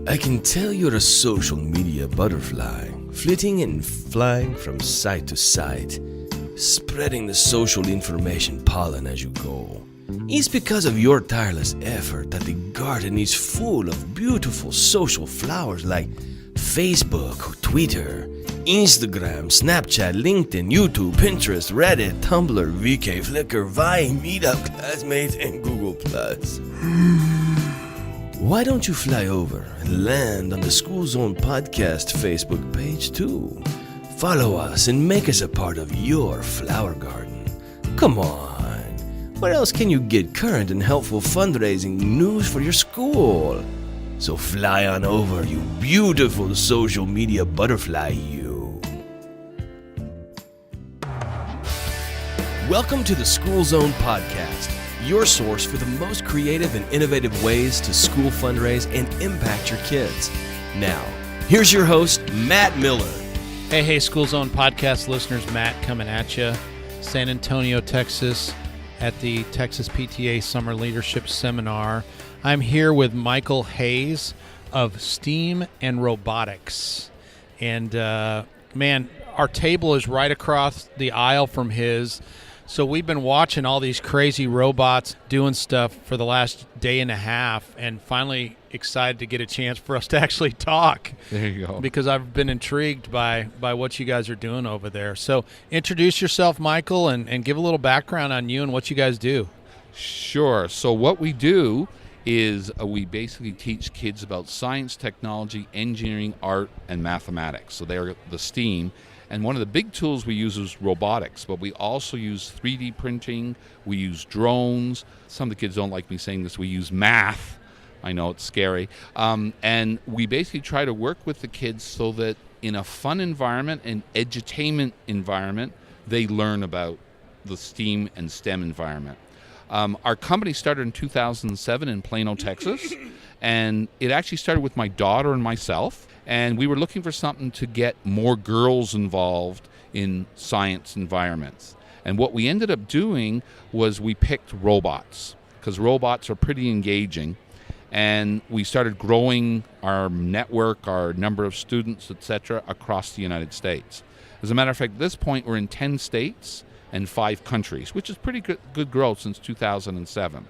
I can tell you're a social media butterfly, flitting and flying from site to site, spreading the social information pollen as you go. It's because of your tireless effort that the garden is full of beautiful social flowers like Facebook, Twitter, Instagram, Snapchat, LinkedIn, YouTube, Pinterest, Reddit, Tumblr, VK, Flickr, Vine, Meetup, Classmates, and Google+. Why don't you fly over and land on the School Zone Podcast Facebook page too? Follow us and make us a part of your flower garden. Come on, where else can you get current and helpful fundraising news for your school? So fly on over, you beautiful social media butterfly, you. Welcome to the School Zone Podcast, your source for the most creative and innovative ways to school fundraise and impact your kids. Now, here's your host, Matt Miller. Hey, School Zone Podcast listeners, Matt coming at you, San Antonio, Texas, at the Texas PTA Summer Leadership Seminar. I'm here with Michael Hayes of S.T.E.A.M and Robotics. And, man, our table is right across the aisle from his. So we've been watching all these crazy robots doing stuff for the last day and a half, and finally excited to get a chance for us to actually talk. There you go. Because I've been intrigued by what you guys are doing over there. So introduce yourself, Michael, and give a little background on you and what you guys do. Sure. So what we do is we basically teach kids about science, technology, engineering, art, and mathematics. So they're the STEAM. And one of the big tools we use is robotics, but we also use 3D printing, we use drones. Some of the kids don't like me saying this, we use math. I know it's scary. And we basically try to work with the kids so that in a fun environment, an edutainment environment, they learn about the STEAM and STEM environment. Our company started in 2007 in Plano, Texas, and it actually started with my daughter and myself. And we were looking for something to get more girls involved in science environments. And what we ended up doing was we picked robots, because robots are pretty engaging. And we started growing our network, our number of students, etc., across the United States. As a matter of fact, at this point, we're in 10 states and 5 countries, which is pretty good growth since 2007.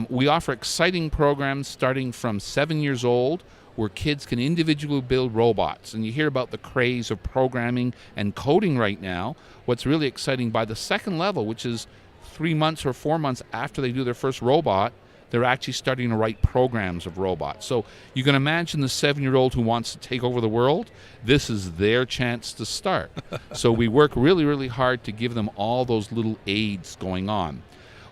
We offer exciting programs starting from 7 years old, where kids can individually build robots. And you hear about the craze of programming and coding right now. What's really exciting, by the second level, which is 3 months or 4 months after they do their first robot, they're actually starting to write programs of robots. So you can imagine the 7-year-old who wants to take over the world. This is their chance to start. So we work really, really hard to give them all those little aids going on.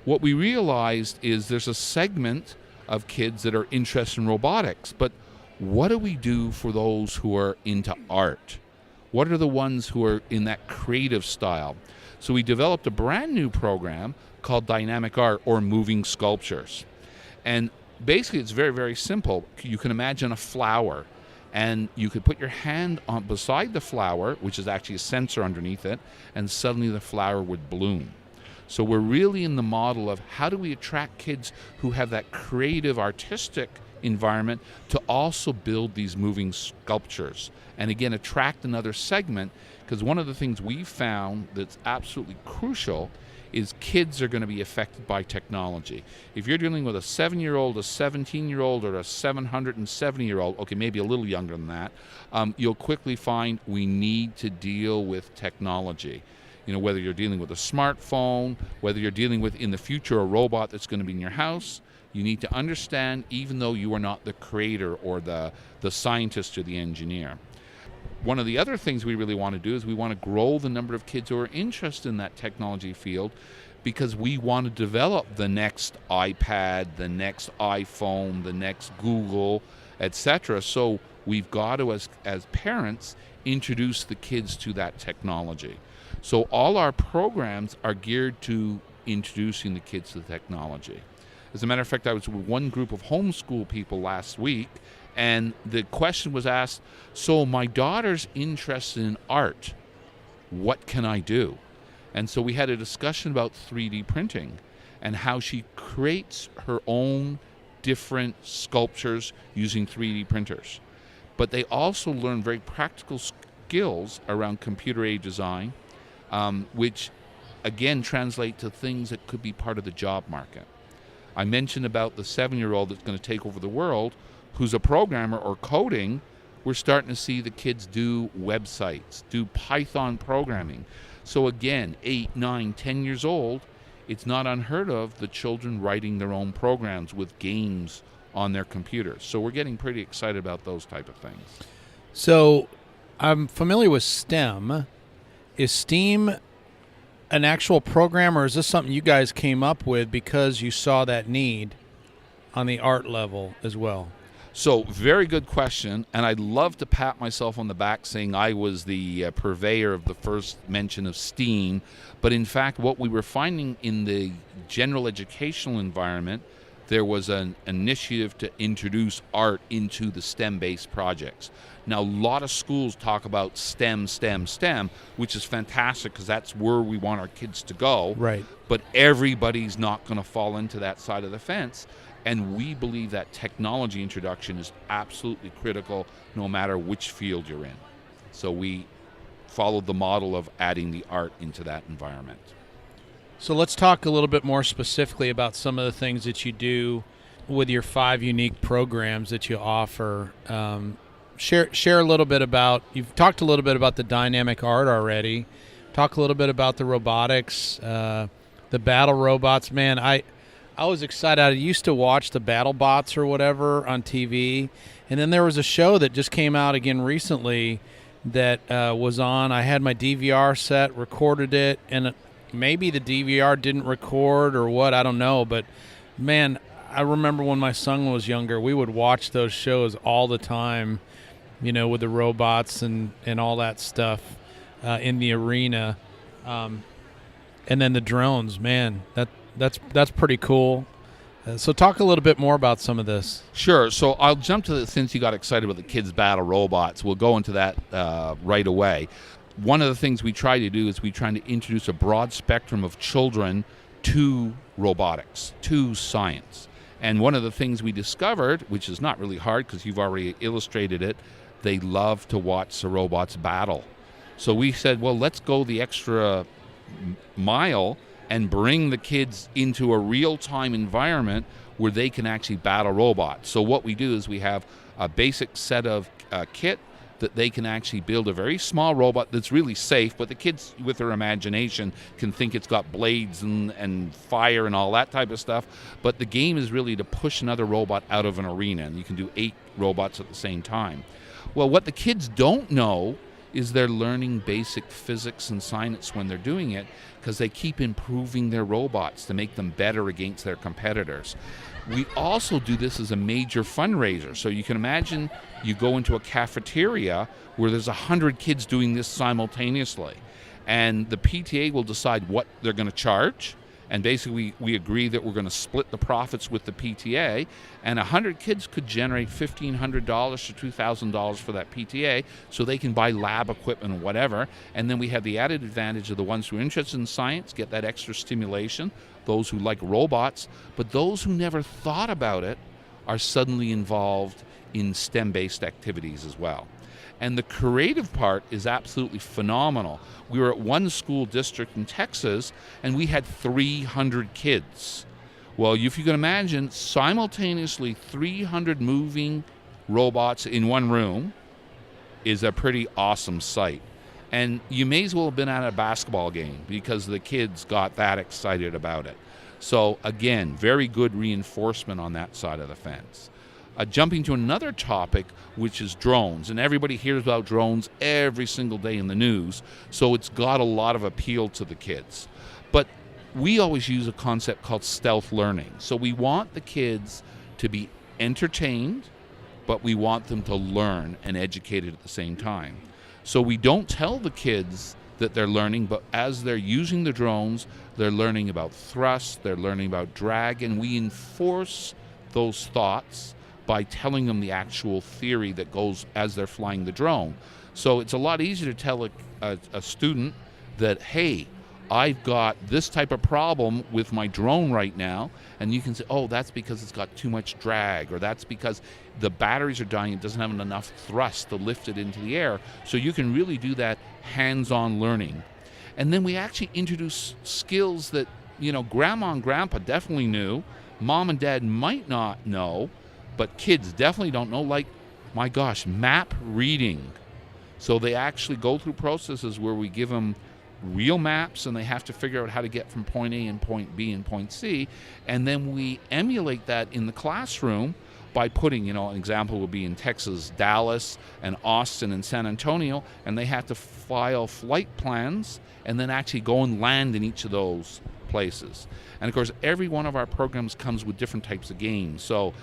What we realized is there's a segment of kids that are interested in robotics, but what do we do for those who are into art? What are the ones who are in that creative style? So we developed a brand new program called Dynamic Art, or Moving Sculptures. And basically it's very, very simple. You can imagine a flower, and you could put your hand on beside the flower, which is actually a sensor underneath it, and suddenly the flower would bloom. So we're really in the model of how do we attract kids who have that creative, artistic environment to also build these moving sculptures, and again attract another segment, because one of the things we've found that's absolutely crucial is kids are going to be affected by technology. If you're dealing with a 7-year-old, a 17-year-old, or a 770-year-old, okay, maybe a little younger than that, you'll quickly find we need to deal with technology. You know, whether you're dealing with a smartphone, whether you're dealing with, in the future, a robot that's going to be in your house, you need to understand, even though you are not the creator or the scientist or the engineer. One of the other things we really want to do is we want to grow the number of kids who are interested in that technology field, because we want to develop the next iPad, the next iPhone, the next Google, etc. So we've got to, as parents, introduce the kids to that technology. So all our programs are geared to introducing the kids to the technology. As a matter of fact, I was with one group of homeschool people last week, and the question was asked, so my daughter's interested in art, what can I do? And so we had a discussion about 3D printing and how she creates her own different sculptures using 3D printers. But they also learn very practical skills around computer-aided design, which again translate to things that could be part of the job market. I mentioned about the 7-year-old that's going to take over the world, who's a programmer or coding. We're starting to see the kids do websites, do Python programming. So again, 8, 9, 10 years old, it's not unheard of the children writing their own programs with games on their computers. So we're getting pretty excited about those type of things. So I'm familiar with STEM. Is STEAM an actual program, or is this something you guys came up with because you saw that need on the art level as well? So very good question, and I'd love to pat myself on the back saying I was the purveyor of the first mention of STEAM, but in fact what we were finding in the general educational environment, there was an initiative to introduce art into the STEM-based projects. Now, a lot of schools talk about STEM, which is fantastic because that's where we want our kids to go. Right. But everybody's not going to fall into that side of the fence. And we believe that technology introduction is absolutely critical no matter which field you're in. So we followed the model of adding the art into that environment. So let's talk a little bit more specifically about some of the things that you do with your 5 unique programs that you offer. Share a little bit about, you've talked a little bit about the dynamic art already. Talk a little bit about the robotics, the battle robots. Man, I was excited. I used to watch the battle bots or whatever on TV. And then there was a show that just came out again recently that was on. I had my DVR set, recorded it, and maybe the DVR didn't record or what, I don't know. But, man, I remember when my son was younger, we would watch those shows all the time, you know, with the robots and all that stuff in the arena. And then the drones, man, that's pretty cool. So talk a little bit more about some of this. Sure. So I'll jump to since you got excited about the kids battle robots, we'll go into that right away. One of the things we try to do is we try to introduce a broad spectrum of children to robotics, to science. And one of the things we discovered, which is not really hard because you've already illustrated it, they love to watch the robots battle. So we said, well, let's go the extra mile and bring the kids into a real-time environment where they can actually battle robots. So what we do is we have a basic set of kit that they can actually build a very small robot that's really safe, but the kids with their imagination can think it's got blades and fire and all that type of stuff. But the game is really to push another robot out of an arena, and you can do 8 robots at the same time. Well, what the kids don't know is they're learning basic physics and science when they're doing it, because they keep improving their robots to make them better against their competitors. We also do this as a major fundraiser. So you can imagine you go into a cafeteria where there's 100 kids doing this simultaneously, and the PTA will decide what they're going to charge. And basically, we agree that we're going to split the profits with the PTA, and 100 kids could generate $1,500 to $2,000 for that PTA, so they can buy lab equipment or whatever. And then we have the added advantage of the ones who are interested in science get that extra stimulation, those who like robots, but those who never thought about it are suddenly involved in STEM-based activities as well. And the creative part is absolutely phenomenal. We were at one school district in Texas, and we had 300 kids. Well, if you can imagine, simultaneously 300 moving robots in one room is a pretty awesome sight. And you may as well have been at a basketball game because the kids got that excited about it. So again, very good reinforcement on that side of the fence. Jumping to another topic, which is drones. And everybody hears about drones every single day in the news, so it's got a lot of appeal to the kids. But we always use a concept called stealth learning. So we want the kids to be entertained, but we want them to learn and educated at the same time. So we don't tell the kids that they're learning, but as they're using the drones, they're learning about thrust, they're learning about drag, and we enforce those thoughts by telling them the actual theory that goes as they're flying the drone. So it's a lot easier to tell a student that, hey, I've got this type of problem with my drone right now, and you can say, oh, that's because it's got too much drag, or that's because the batteries are dying, it doesn't have enough thrust to lift it into the air. So you can really do that hands-on learning. And then we actually introduce skills that, grandma and grandpa definitely knew, mom and dad might not know, but kids definitely don't know, like, my gosh, map reading. So they actually go through processes where we give them real maps, and they have to figure out how to get from point A and point B and point C, and then we emulate that in the classroom by putting, an example would be in Texas, Dallas and Austin and San Antonio, and they have to file flight plans and then actually go and land in each of those places. And of course, every one of our programs comes with different types of games. So,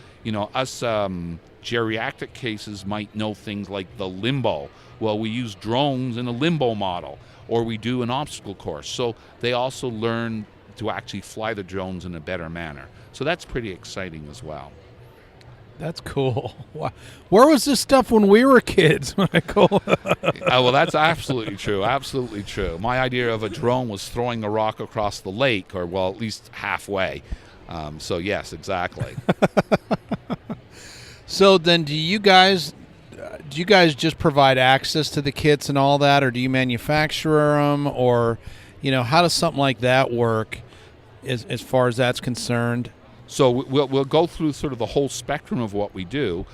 us geriatric cases might know things like the limbo. Well, we use drones in a limbo model, or we do an obstacle course. So they also learn to actually fly the drones in a better manner. So that's pretty exciting as well. That's cool. Wow. Where was this stuff when we were kids, Michael? Well, that's absolutely true. Absolutely true. My idea of a drone was throwing a rock across the lake, or, well, at least halfway. So, yes, exactly. So then do you guys just provide access to the kits and all that, or do you manufacture them, or, how does something like that work as far as that's concerned? So we'll go through sort of the whole spectrum of what we do.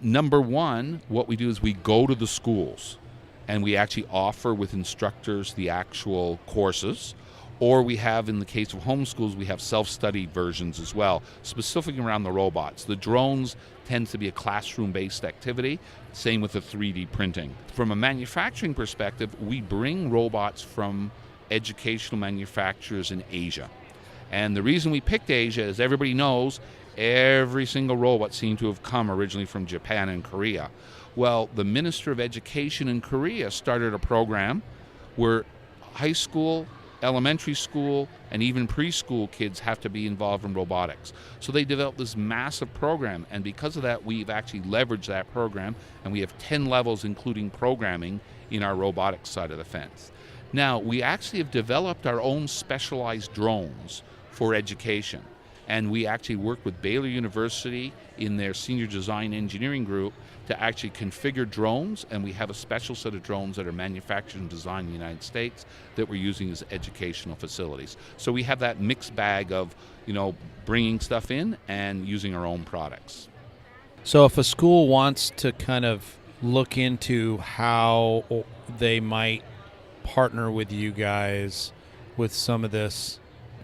Number one, what we do is we go to the schools, and we actually offer with instructors the actual courses. Or we have, in the case of homeschools, we have self-study versions as well, specifically around the robots. The drones tends to be a classroom-based activity, same with the 3D printing. From a manufacturing perspective, we bring robots from educational manufacturers in Asia. And the reason we picked Asia is everybody knows every single robot seemed to have come originally from Japan and Korea. Well, the Minister of Education in Korea started a program where high school, elementary school, and even preschool kids have to be involved in robotics. So they developed this massive program, and because of that, we've actually leveraged that program, and we have 10 levels, including programming, in our robotics side of the fence. Now, we actually have developed our own specialized drones for education, and we actually work with Baylor University in their senior design engineering group to actually configure drones, and we have a special set of drones that are manufactured and designed in the United States that we're using as educational facilities. So we have that mixed bag of, bringing stuff in and using our own products. So if a school wants to kind of look into how they might partner with you guys with some of this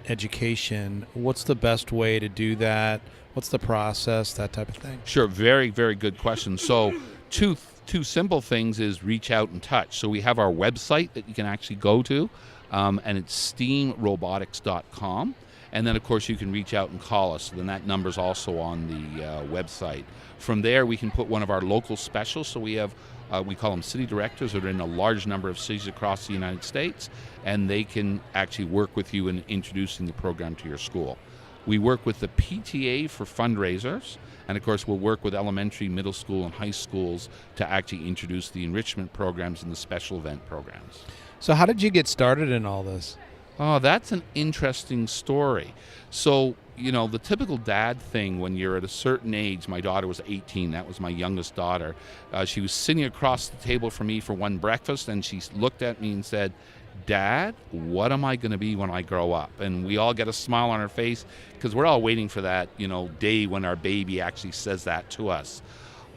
education, what's the best way to do that? What's the process, that type of thing? Sure, very, very good question. So two simple things is reach out and touch. So we have our website that you can actually go to, and it's STEAMrobotics.com. And then, of course, you can reach out and call us. Then that number's also on the website. From there, we can put one of our local specials. So we have, we call them city directors that are in a large number of cities across the United States, and they can actually work with you in introducing the program to your school. We work with the PTA for fundraisers, and of course we'll work with elementary, middle school, and high schools to actually introduce the enrichment programs and the special event programs. So how did you get started in all this? Oh, that's an interesting story. So, the typical dad thing when you're at a certain age, my daughter was 18, that was my youngest daughter. She was sitting across the table from me for one breakfast, and she looked at me and said, "Dad, what am I going to be when I grow up?" And we all get a smile on our face because we're all waiting for that, day when our baby actually says that to us.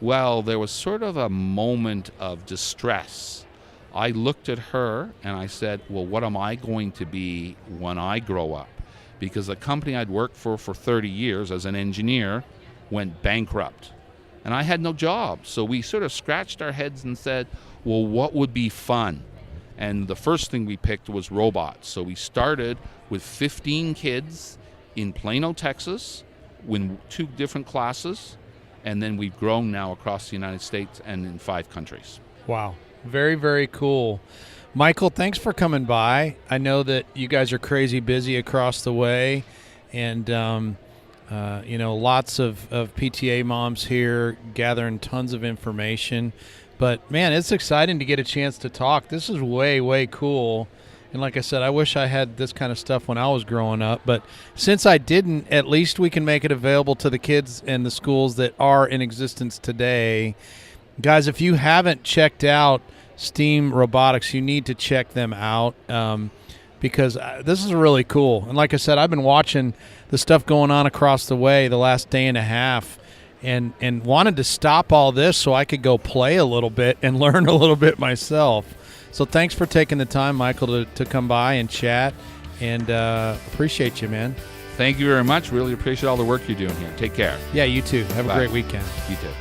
Well, there was sort of a moment of distress. I looked at her and I said, well, what am I going to be when I grow up? Because the company I'd worked for 30 years as an engineer went bankrupt. And I had no job. So we sort of scratched our heads and said, well, what would be fun? And the first thing we picked was robots. So we started with 15 kids in Plano, Texas, in 2 different classes. And then we've grown now across the United States and in 5 countries. Wow. Very, very cool. Michael, thanks for coming by. I know that you guys are crazy busy across the way, and lots of PTA moms here gathering tons of information. But man, it's exciting to get a chance to talk. This is way, way cool, And like I said, I wish I had this kind of stuff when I was growing up. But since I didn't, at least we can make it available to the kids and the schools that are in existence today. Guys, if you haven't checked out S.T.E.A.M Robotics, you need to check them out because this is really cool. And like I said, I've been watching the stuff going on across the way the last day and a half and wanted to stop all this so I could go play a little bit and learn a little bit myself. So thanks for taking the time, Michael, to come by and chat, and appreciate you, man. Thank you very much. Really appreciate all the work you're doing here. Take care. Yeah, you too. Have Bye. a great weekend. You too.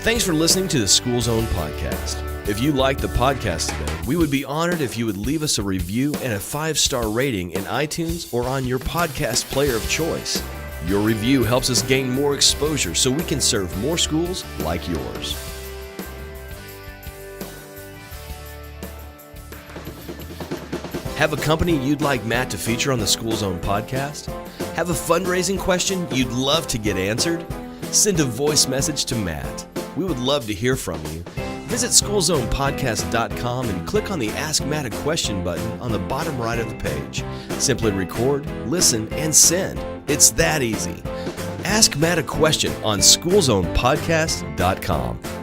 Thanks for listening to the School Zone podcast. If you liked the podcast today, we would be honored if you would leave us a review and a 5-star rating in iTunes or on your podcast player of choice. Your review helps us gain more exposure so we can serve more schools like yours. Have a company you'd like Matt to feature on the School Zone podcast? Have a fundraising question you'd love to get answered? Send a voice message to Matt. We would love to hear from you. Visit schoolzonepodcast.com and click on the Ask Matt a Question button on the bottom right of the page. Simply record, listen, and send. It's that easy. Ask Matt a question on schoolzonepodcast.com.